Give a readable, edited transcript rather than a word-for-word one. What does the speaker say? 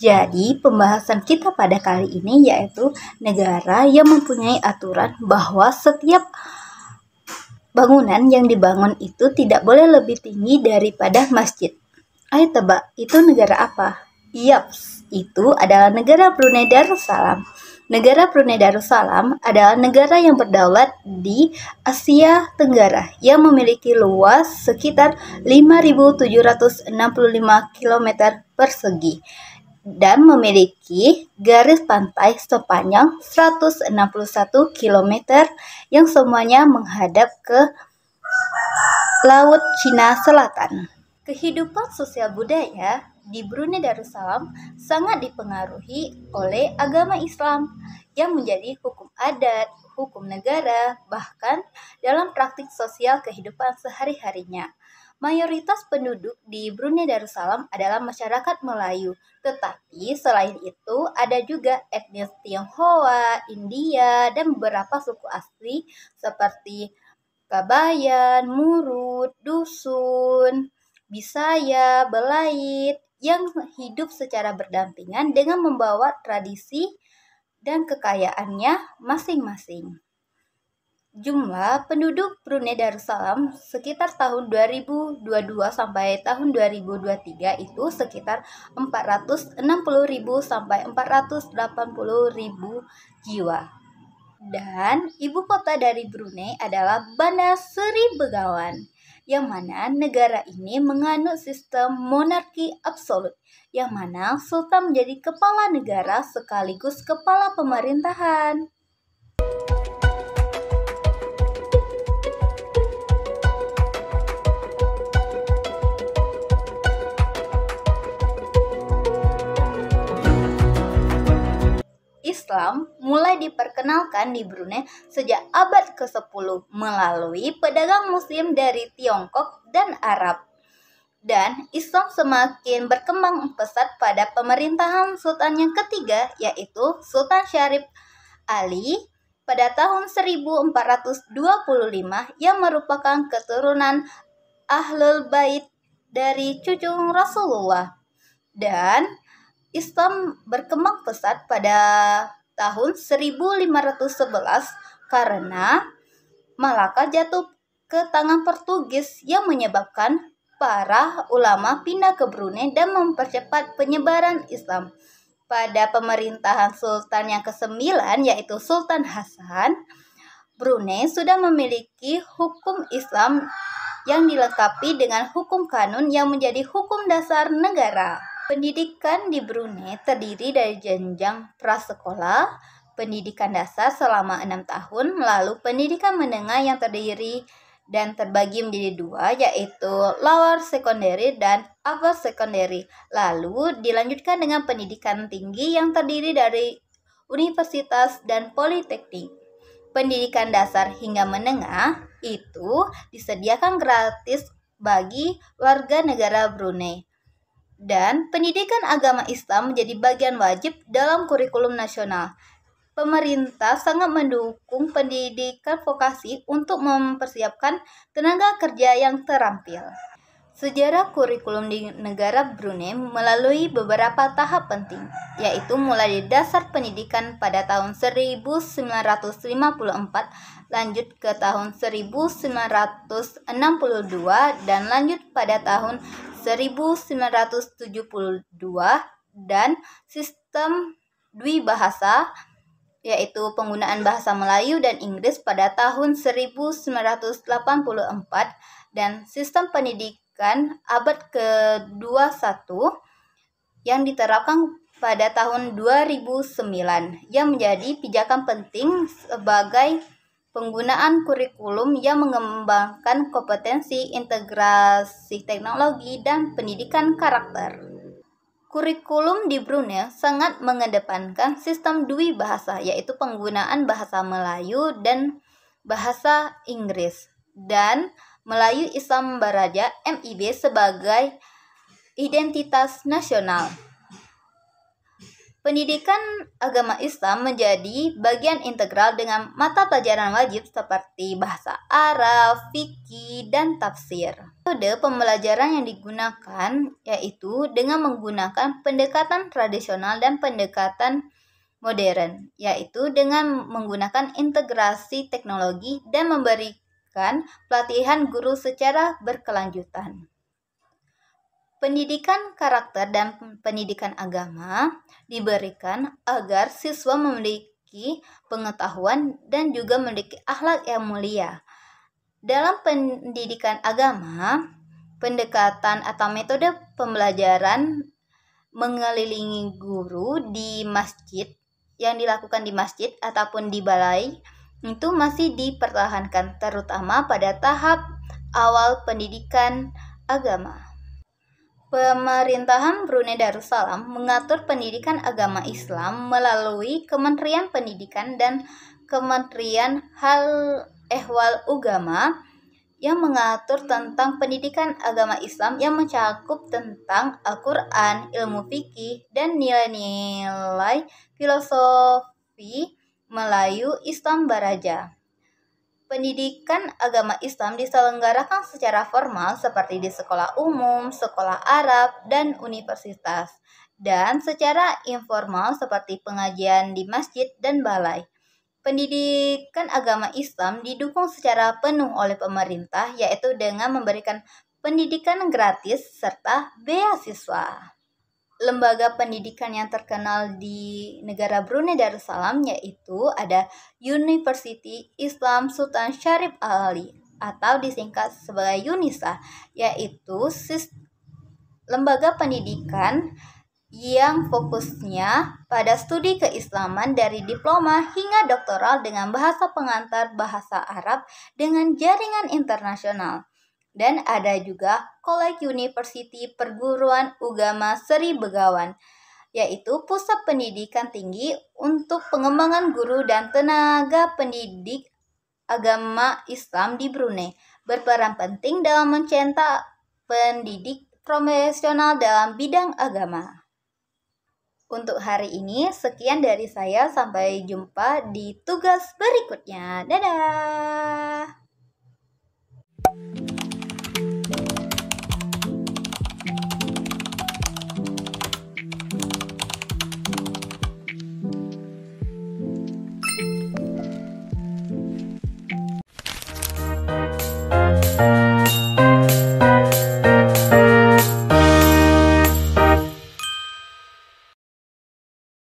Jadi, pembahasan kita pada kali ini yaitu negara yang mempunyai aturan bahwa setiap bangunan yang dibangun itu tidak boleh lebih tinggi daripada masjid. Ayo tebak, itu negara apa? Yaps, itu adalah negara Brunei Darussalam. Negara Brunei Darussalam adalah negara yang berdaulat di Asia Tenggara yang memiliki luas sekitar 5.765 km persegi dan memiliki garis pantai sepanjang 161 km yang semuanya menghadap ke Laut Cina Selatan. Kehidupan sosial budaya di Brunei Darussalam sangat dipengaruhi oleh agama Islam yang menjadi hukum adat, hukum negara, bahkan dalam praktik sosial kehidupan sehari-harinya. Mayoritas penduduk di Brunei Darussalam adalah masyarakat Melayu, tetapi selain itu ada juga etnis Tionghoa, India, dan beberapa suku asli seperti Kabayan, Murut, Dusun, Bisaya, Belait yang hidup secara berdampingan dengan membawa tradisi dan kekayaannya masing-masing. Jumlah penduduk Brunei Darussalam sekitar tahun 2022 sampai tahun 2023 itu sekitar 460.000 sampai 480.000 jiwa. Dan ibu kota dari Brunei adalah Bandar Seri Begawan, yang mana negara ini menganut sistem monarki absolut, yang mana sultan menjadi kepala negara sekaligus kepala pemerintahan. Islam mulai diperkenalkan di Brunei sejak abad ke-10 melalui pedagang muslim dari Tiongkok dan Arab. Dan Islam semakin berkembang pesat pada pemerintahan sultan yang ketiga, yaitu Sultan Syarif Ali pada tahun 1425 yang merupakan keturunan Ahlul Bait dari cucu Rasulullah. Dan Islam berkembang pesat pada tahun 1511 karena Malaka jatuh ke tangan Portugis yang menyebabkan para ulama pindah ke Brunei dan mempercepat penyebaran Islam. Pada pemerintahan Sultan yang ke-9 yaitu Sultan Hasan, Brunei sudah memiliki hukum Islam yang dilengkapi dengan hukum kanun yang menjadi hukum dasar negara. Pendidikan di Brunei terdiri dari jenjang prasekolah, pendidikan dasar selama 6 tahun, lalu pendidikan menengah yang terdiri dan terbagi menjadi dua, yaitu lower secondary dan upper secondary. Lalu dilanjutkan dengan pendidikan tinggi yang terdiri dari universitas dan politeknik. Pendidikan dasar hingga menengah itu disediakan gratis bagi warga negara Brunei. Dan pendidikan agama Islam menjadi bagian wajib dalam kurikulum nasional. Pemerintah sangat mendukung pendidikan vokasi untuk mempersiapkan tenaga kerja yang terampil. Sejarah kurikulum di negara Brunei melalui beberapa tahap penting, yaitu mulai dari dasar pendidikan pada tahun 1954, lanjut ke tahun 1962, dan lanjut pada tahun 1972, dan sistem dwibahasa, yaitu penggunaan bahasa Melayu dan Inggris pada tahun 1984, dan sistem pendidikan abad ke-21 yang diterapkan pada tahun 2009 yang menjadi pijakan penting sebagai penggunaan kurikulum yang mengembangkan kompetensi, integrasi teknologi, dan pendidikan karakter. Kurikulum di Brunei sangat mengedepankan sistem dwi bahasa, yaitu penggunaan bahasa Melayu dan bahasa Inggris, dan Melayu Islam Baraja (MIB) sebagai identitas nasional. Pendidikan agama Islam menjadi bagian integral dengan mata pelajaran wajib seperti bahasa Arab, fikih, dan tafsir. Metode pembelajaran yang digunakan yaitu dengan menggunakan pendekatan tradisional dan pendekatan modern, yaitu dengan menggunakan integrasi teknologi dan memberikan pelatihan guru secara berkelanjutan. Pendidikan karakter dan pendidikan agama diberikan agar siswa memiliki pengetahuan dan juga memiliki akhlak yang mulia. Dalam pendidikan agama, pendekatan atau metode pembelajaran mengelilingi guru di masjid yang dilakukan di masjid ataupun di balai itu masih dipertahankan, terutama pada tahap awal pendidikan agama. Pemerintahan Brunei Darussalam mengatur pendidikan agama Islam melalui Kementerian Pendidikan dan Kementerian Ehwal Ugama yang mengatur tentang pendidikan agama Islam yang mencakup tentang Al-Quran, ilmu fikih, dan nilai-nilai filosofi Melayu Islam Baraja. Pendidikan agama Islam diselenggarakan secara formal seperti di sekolah umum, sekolah Arab, dan universitas, dan secara informal seperti pengajian di masjid dan balai. Pendidikan agama Islam didukung secara penuh oleh pemerintah, yaitu dengan memberikan pendidikan gratis serta beasiswa. Lembaga pendidikan yang terkenal di negara Brunei Darussalam yaitu ada University Islam Sultan Syarif Ali atau disingkat sebagai UNISA, yaitu lembaga pendidikan yang fokusnya pada studi keislaman dari diploma hingga doktoral dengan bahasa pengantar bahasa Arab dengan jaringan internasional. Dan ada juga College University Perguruan Ugama Seri Begawan, yaitu pusat pendidikan tinggi untuk pengembangan guru dan tenaga pendidik agama Islam di Brunei, berperan penting dalam mencetak pendidik profesional dalam bidang agama. Untuk hari ini, sekian dari saya. Sampai jumpa di tugas berikutnya. Dadah!